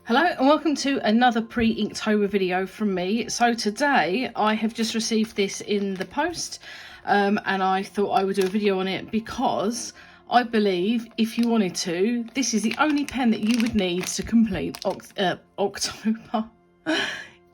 Hello and welcome to another pre-Inktober video from me. So today I have just received this in the post and I thought I would do a video on it because I believe if you wanted to, this is the only pen that you would need to complete October.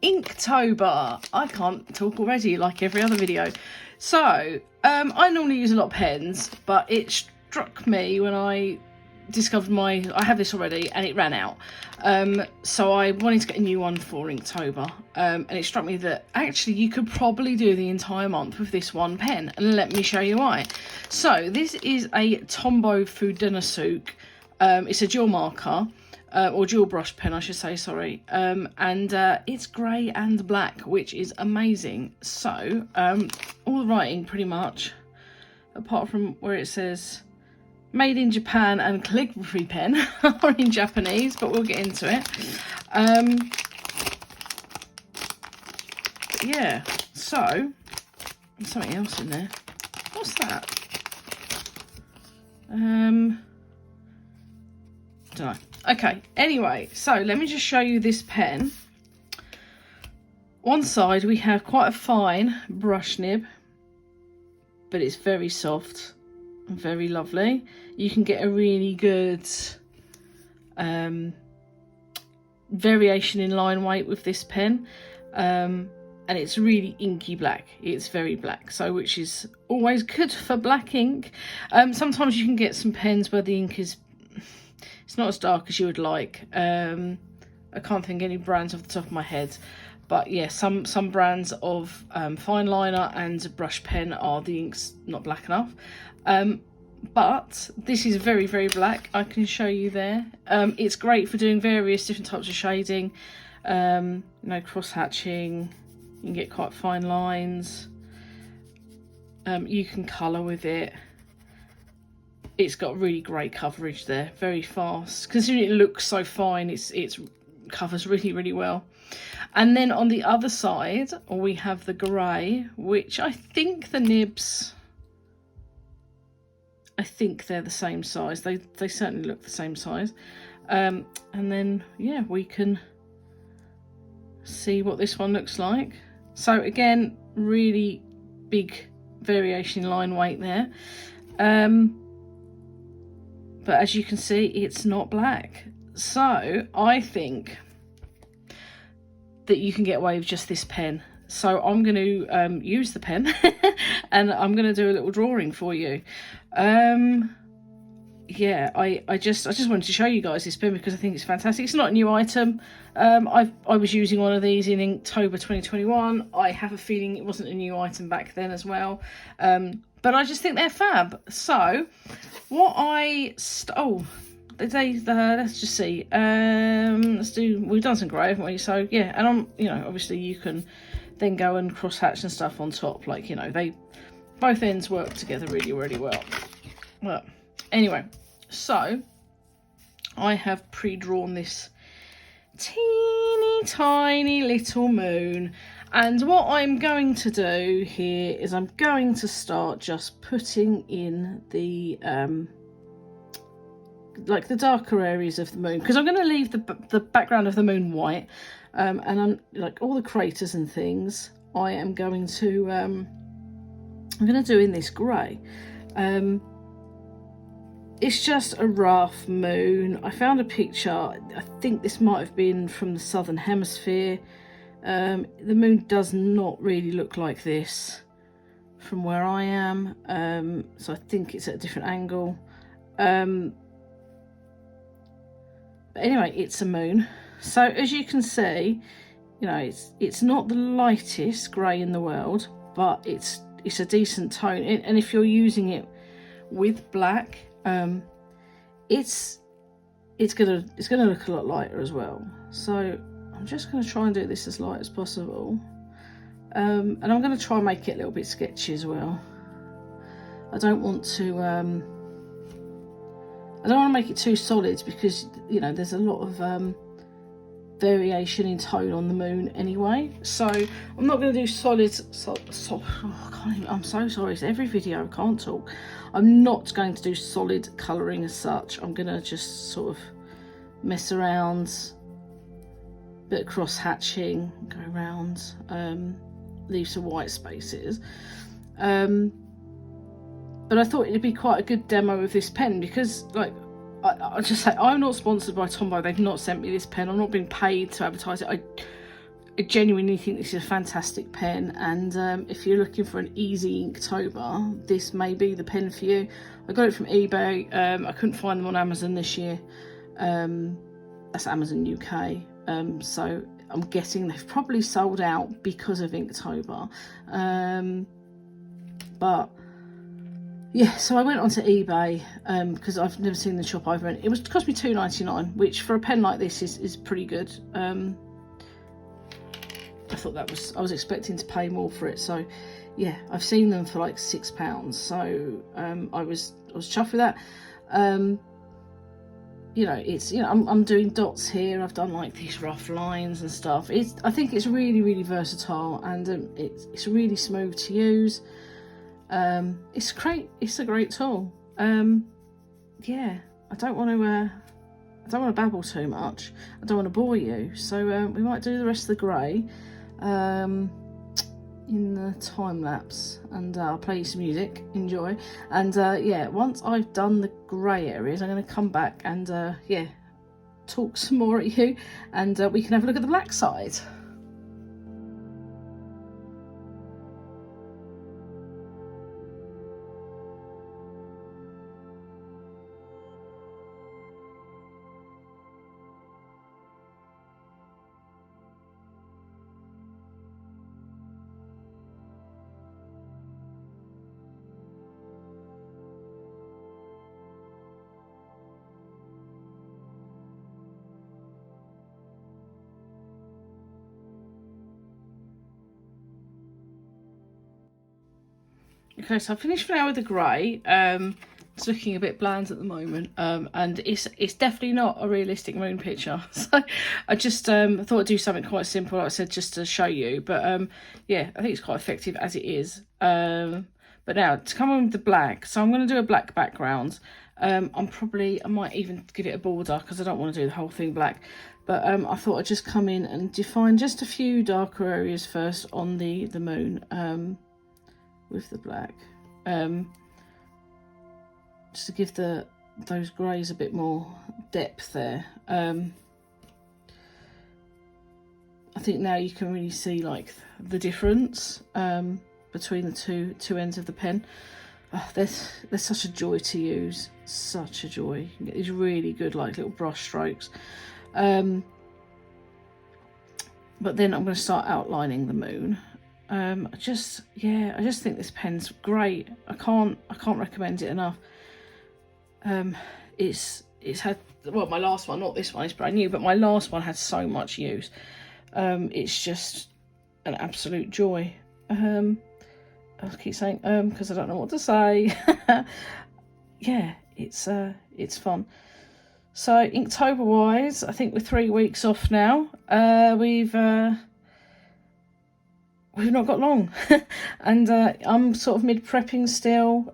Inktober. I can't talk already like every other video. So I normally use a lot of pens, but it struck me when I discovered I have this already and it ran out, so I wanted to get a new one for Inktober, and it struck me that actually you could probably do the entire month with this one pen, and let me show you why. So this is a TOMBOW FUDENOSUKE. It's a dual marker, or dual brush pen I should say, sorry, and it's grey and black, which is amazing. So all the writing pretty much, apart from where it says made in Japan and calligraphy pen are in Japanese, but we'll get into it. But yeah, so there's something else in there. What's that? Don't know. Okay, anyway, so let me just show you this pen. One side we have quite a fine brush nib, but it's very soft and very lovely. You can get a really good variation in line weight with this pen, and it's really inky black. It's very black, so which is always good for black ink. Sometimes you can get some pens where the ink is, it's not as dark as you would like. I can't think any brands off the top of my head, but yeah, some brands of fine liner and brush pen are the ink's not black enough. But this is very, very black. I can show you there. It's great for doing various different types of shading. You know, cross hatching. You can get quite fine lines. You can colour with it. It's got really great coverage there. Very fast. Considering it looks so fine, it covers really, really well. And then on the other side, we have the grey, which I think the nibs, I think they're the same size. They certainly look the same size. And then, yeah, we can see what this one looks like. So again, really big variation in line weight there. But as you can see, it's not black. So I think that you can get away with just this pen. So I'm going to use the pen and I'm going to do a little drawing for you. Yeah, I just wanted to show you guys this pen because I think it's fantastic. It's not a new item. I was using one of these in Inktober 2021. I have a feeling it wasn't a new item back then as well. But I just think they're fab. So what let's just see. We've done some grey, haven't we? So yeah, and you know, obviously you can then go and cross hatch and stuff on top, like, you know, both ends work together really, really well. Well, anyway, so I have pre-drawn this teeny tiny little moon, and what I'm going to do here is I'm going to start just putting in the like the darker areas of the moon, because I'm going to leave the background of the moon white, and I'm like all the craters and things I am going to do in this grey. It's just a rough moon. I found a picture, I think this might have been from the southern hemisphere. The moon does not really look like this from where I am, so I think it's at a different angle. But anyway, it's a moon. So as you can see, you know, it's not the lightest grey in the world, but it's a decent tone. And if you're using it with black, it's gonna look a lot lighter as well. So I'm just gonna try and do this as light as possible, and I'm gonna try and make it a little bit sketchy as well. I don't want to make it too solid because, you know, there's a lot of variation in tone on the moon anyway. So I'm not going to do solid. I'm so sorry. It's every video. I can't talk. I'm not going to do solid colouring as such. I'm going to just sort of mess around bit of cross hatching, go around, leave some white spaces. But I thought it'd be quite a good demo of this pen because, like, I'll just say, I'm not sponsored by Tombow. They've not sent me this pen. I'm not being paid to advertise it. I genuinely think this is a fantastic pen, and if you're looking for an easy Inktober, this may be the pen for you. I got it from eBay. I couldn't find them on Amazon this year. That's Amazon UK. So I'm guessing they've probably sold out because of Inktober. But yeah, so I went onto eBay because I've never seen the shop over, and it cost me £2.99, which for a pen like this is pretty good. I thought I was expecting to pay more for it, so yeah, I've seen them for like £6, so I was chuffed with that. You know, I'm doing dots here. I've done like these rough lines and stuff. I think it's really, really versatile, and it's really smooth to use. It's great. It's a great tool. Yeah, I don't want to babble too much. I don't want to bore you, so we might do the rest of the grey in the time lapse, and I'll play you some music. Enjoy. And yeah, once I've done the grey areas, I'm going to come back and yeah, talk some more at you, and we can have a look at the black side. Okay, so I finished for now with the grey. It's looking a bit bland at the moment, and it's definitely not a realistic moon picture. So I just thought I'd do something quite simple, like I said, just to show you. But yeah, I think it's quite effective as it is. But now to come on with the black, so I'm going to do a black background. I might even give it a border because I don't want to do the whole thing black. But I thought I'd just come in and define just a few darker areas first on the moon. With the black, just to give those greys a bit more depth there. I think now you can really see like the difference between the two ends of the pen. They're such a joy to use, such a joy. You can get these really good like little brush strokes. But then I'm going to start outlining the moon. I just think this pen's great. I can't recommend it enough. It's had, well, my last one, not this one, it's brand new, but my last one had so much use. It's just an absolute joy. I keep saying because I don't know what to say. Yeah, it's fun. So Inktober wise, I think we're 3 weeks off now. We've not got long. And I'm sort of mid-prepping still.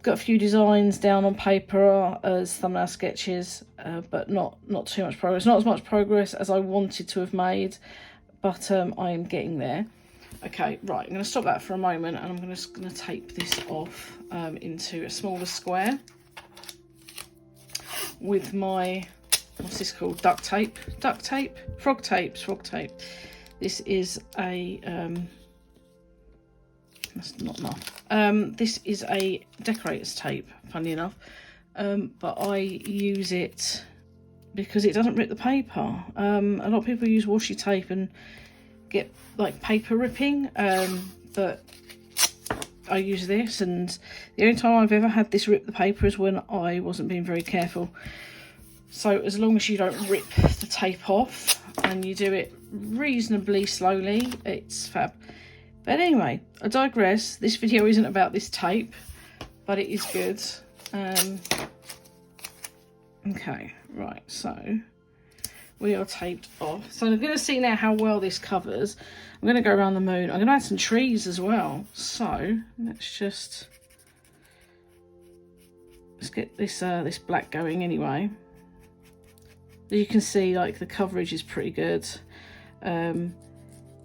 Got a few designs down on paper as thumbnail sketches, but not too much progress. Not as much progress as I wanted to have made, but I am getting there. Okay, right, I'm going to stop that for a moment, and I'm just going to tape this off into a smaller square with my, what's this called? Duct tape? Frog tape. This is a, that's not enough. This is a decorator's tape, funny enough. But I use it because it doesn't rip the paper. A lot of people use washi tape and get like paper ripping, but I use this, and the only time I've ever had this rip the paper is when I wasn't being very careful. So as long as you don't rip the tape off and you do it reasonably slowly, it's fab. But anyway, I digress. This video isn't about this tape, but it is good. Okay, right, so we are taped off. So I'm going to see now how well this covers. I'm going to go around the moon. I'm going to add some trees as well. So let's get this this black going anyway. As you can see, like, the coverage is pretty good.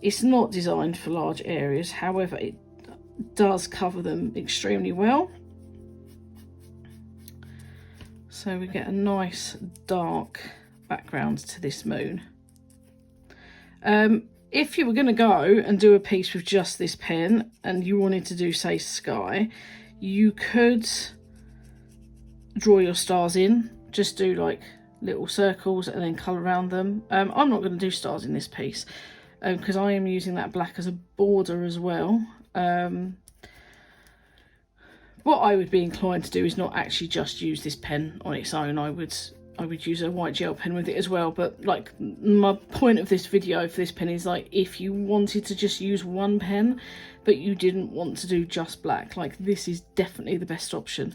It's not designed for large areas, however it does cover them extremely well. So we get a nice dark background to this moon. If you were going to go and do a piece with just this pen and you wanted to do, say, sky, you could draw your stars in, just do like little circles and then colour around them. I'm not going to do stars in this piece because I am using that black as a border as well. What I would be inclined to do is not actually just use this pen on its own. I would use a white gel pen with it as well, but like, my point of this video for this pen is like, if you wanted to just use one pen but you didn't want to do just black, like, this is definitely the best option.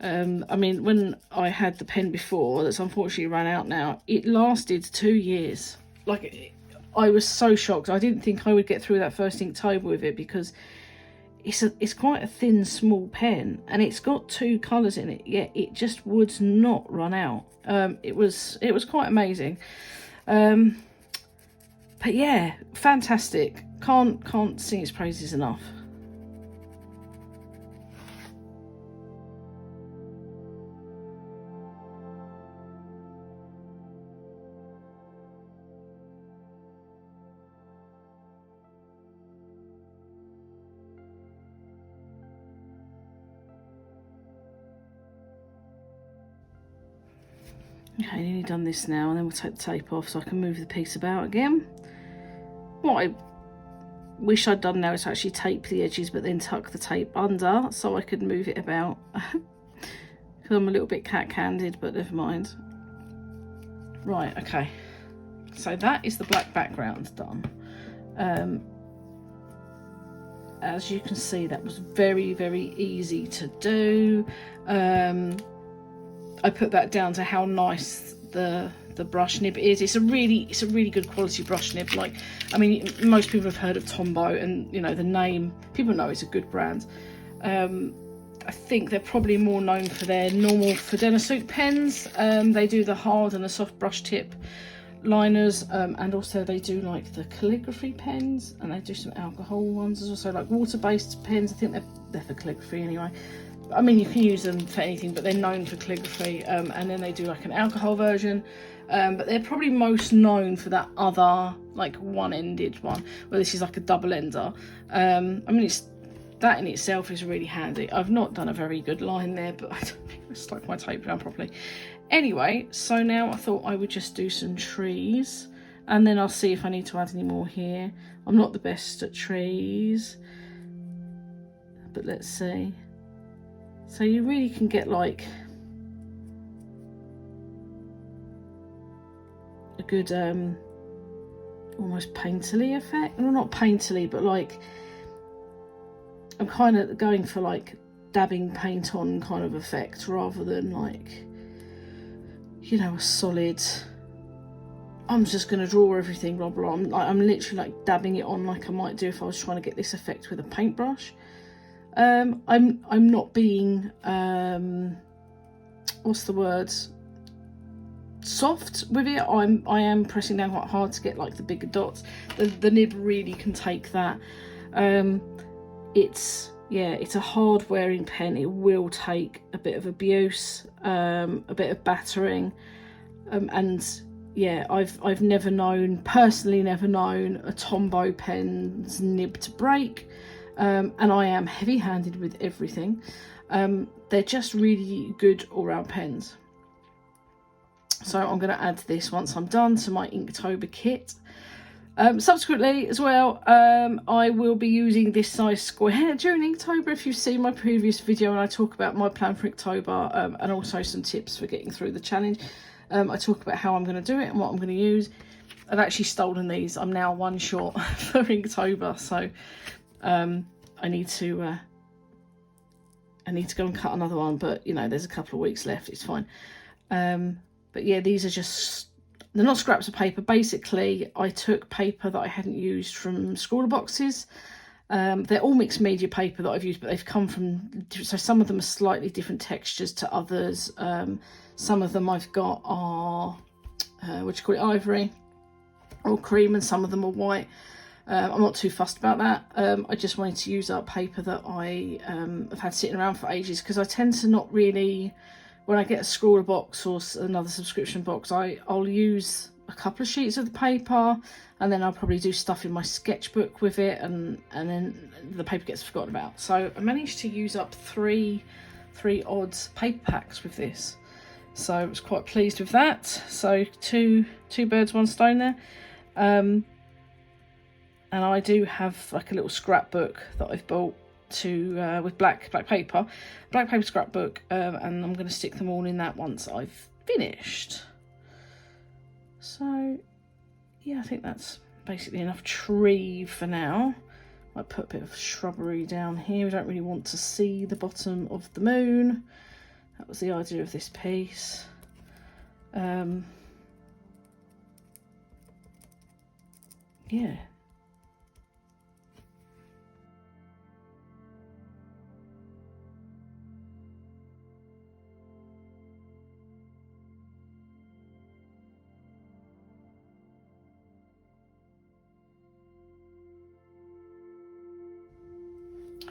I mean, when I had the pen before that's unfortunately run out now, it lasted 2 years. Like, I was so shocked. I didn't think I would get through that first Inktober with it, because it's quite a thin, small pen, and it's got 2 colours in it, yet it just would not run out. It was quite amazing. But yeah, fantastic. Can't sing its praises enough. Okay, nearly done this now, and then we'll take the tape off so I can move the piece about again. What I wish I'd done now is actually tape the edges but then tuck the tape under so I could move it about. Because I'm a little bit cat-handed, but never mind. Right, okay. So that is the black background done. As you can see, that was very, very easy to do. I put that down to how nice the brush nib is. It's a really good quality brush nib. Like, I mean, most people have heard of Tombow, and you know the name. People know it's a good brand. I think they're probably more known for their normal FUDENOSUKE pens. They do the hard and the soft brush tip liners, and also they do like the calligraphy pens, and they do some alcohol ones. There's also like water-based pens. I think they're for calligraphy anyway. I mean, you can use them for anything, but they're known for calligraphy. And then they do like an alcohol version, but they're probably most known for that other like one-ended one, where this is like a double ender. I mean, that in itself is really handy. I've not done a very good line there, but I don't think I stuck my tape down properly. Anyway, so now I thought I would just do some trees, and then I'll see if I need to add any more here. I'm not the best at trees, but let's see. So you really can get like a good almost painterly effect. Well, not painterly, but like, I'm kind of going for like dabbing paint on kind of effect, rather than like, you know, a solid, I'm just going to draw everything, blah blah. I'm literally like dabbing it on like I might do if I was trying to get this effect with a paintbrush. I'm not being what's the word, soft with it. I am pressing down quite hard to get like the bigger dots. The nib really can take that. It's a hard wearing pen. It will take a bit of abuse, a bit of battering, and yeah, I've personally never known a Tombow pen's nib to break. And I am heavy-handed with everything. They're just really good all-round pens. So I'm going to add this once I'm done to my Inktober kit. Subsequently as well, I will be using this size square during Inktober. If you've seen my previous video and I talk about my plan for Inktober, and also some tips for getting through the challenge, I talk about how I'm going to do it and what I'm going to use. I've actually stolen these. I'm now one short for Inktober, so I need to go and cut another one, but you know, there's a couple of weeks left, it's fine. But yeah, these are just, they're not scraps of paper. Basically, I took paper that I hadn't used from scrawler boxes. They're all mixed media paper that I've used, but they've come from, so some of them are slightly different textures to others. Some of them I've got are what you call it, ivory or cream, and some of them are white. I'm not too fussed about that. I just wanted to use up paper that I have had sitting around for ages, because I tend to not really, when I get a scrawler box or another subscription box, I'll use a couple of sheets of the paper, and then I'll probably do stuff in my sketchbook with it, and then the paper gets forgotten about. So I managed to use up three odd paper packs with this, so I was quite pleased with that. So two birds, one stone there. And I do have like a little scrapbook that I've bought to with black paper scrapbook, and I'm going to stick them all in that once I've finished. So yeah, I think that's basically enough tree for now. I put a bit of shrubbery down here. We don't really want to see the bottom of the moon. That was the idea of this piece. Yeah.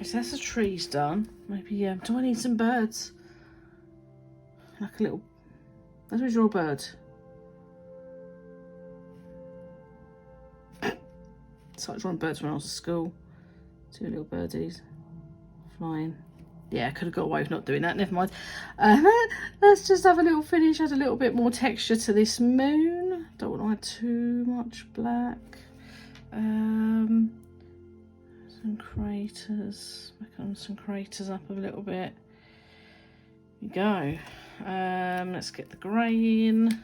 So that's the trees done. Maybe, do I need some birds? Like a little, let's draw a bird. Started drawing birds when I was at school. Two little birdies flying. Yeah, I could have got away with not doing that, never mind. Let's just have a little finish, add a little bit more texture to this moon. Don't want to add too much black. Some craters, make some craters up a little bit. There we go. Let's get the grey in.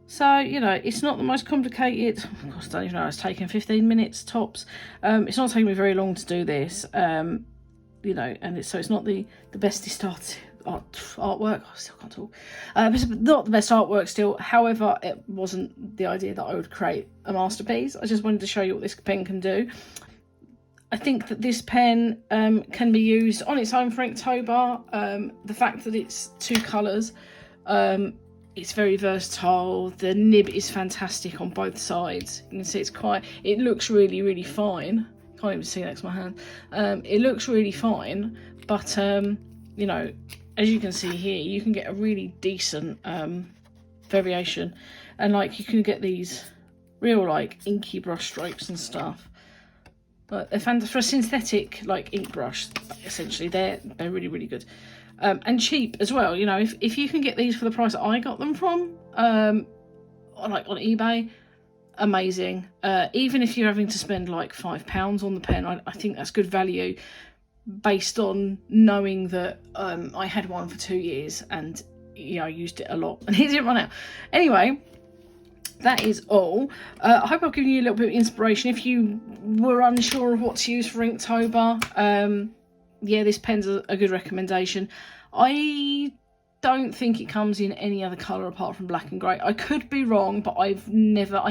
So, you know, it's not the most complicated. Of course, I don't even know, it's taken 15 minutes tops. It's not taking me very long to do this. You know, and so it's not the bestest artwork. I still can't talk. It's not the best artwork still. However, it wasn't the idea that I would create a masterpiece. I just wanted to show you what this pen can do. I think that this pen can be used on its own for Inktober. The fact that it's two colours, it's very versatile. The nib is fantastic on both sides. You can see it looks really, really fine. Can't even see next to my hand. It looks really fine, but you know, as you can see here, you can get a really decent variation, and like you can get these real like inky brush strokes and stuff. But they're fantastic for a synthetic like ink brush. Essentially, they're really, really good, and cheap as well. You know, if you can get these for the price that I got them from, like on eBay, amazing. Even if you're having to spend like £5 on the pen, I think that's good value, based on knowing that I had one for 2 years and you know I used it a lot and it didn't run out. Anyway, that is all. I hope I've given you a little bit of inspiration. If you were unsure of what to use for Inktober, yeah, this pen's a good recommendation. I don't think it comes in any other colour apart from black and grey. I could be wrong, but I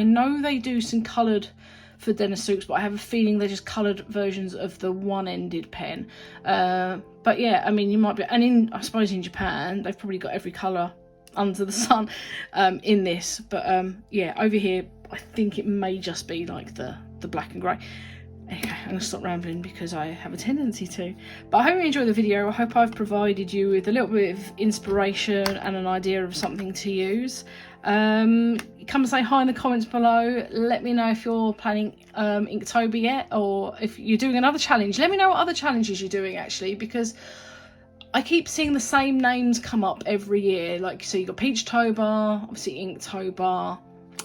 know they do some coloured FUDENOSUKEs, but I have a feeling they're just coloured versions of the one-ended pen. But yeah, I mean, you might be, and I suppose in Japan they've probably got every colour under the sun in this, but yeah, over here I think it may just be like the black and grey. Okay, I'm going to stop rambling because I have a tendency to. But I hope you enjoyed the video. I hope I've provided you with a little bit of inspiration and an idea of something to use. Come and say hi in the comments below. Let me know if you're planning Inktober yet, or if you're doing another challenge. Let me know what other challenges you're doing actually, because I keep seeing the same names come up every year. Like, so you got Peachtober, obviously Inktober.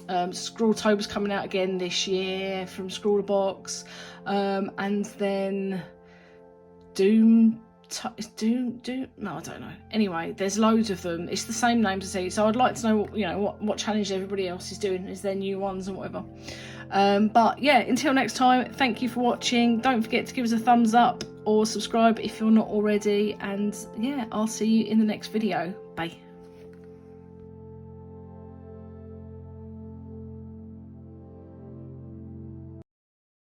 Scrawltober's coming out again this year from Scrawler Box, and then Doom. No, I don't know. Anyway, there's loads of them. It's the same names I see. So I'd like to know, what challenge everybody else is doing. Is there new ones and whatever? But yeah, until next time, thank you for watching. Don't forget to give us a thumbs up or subscribe if you're not already. And yeah, I'll see you in the next video. Bye.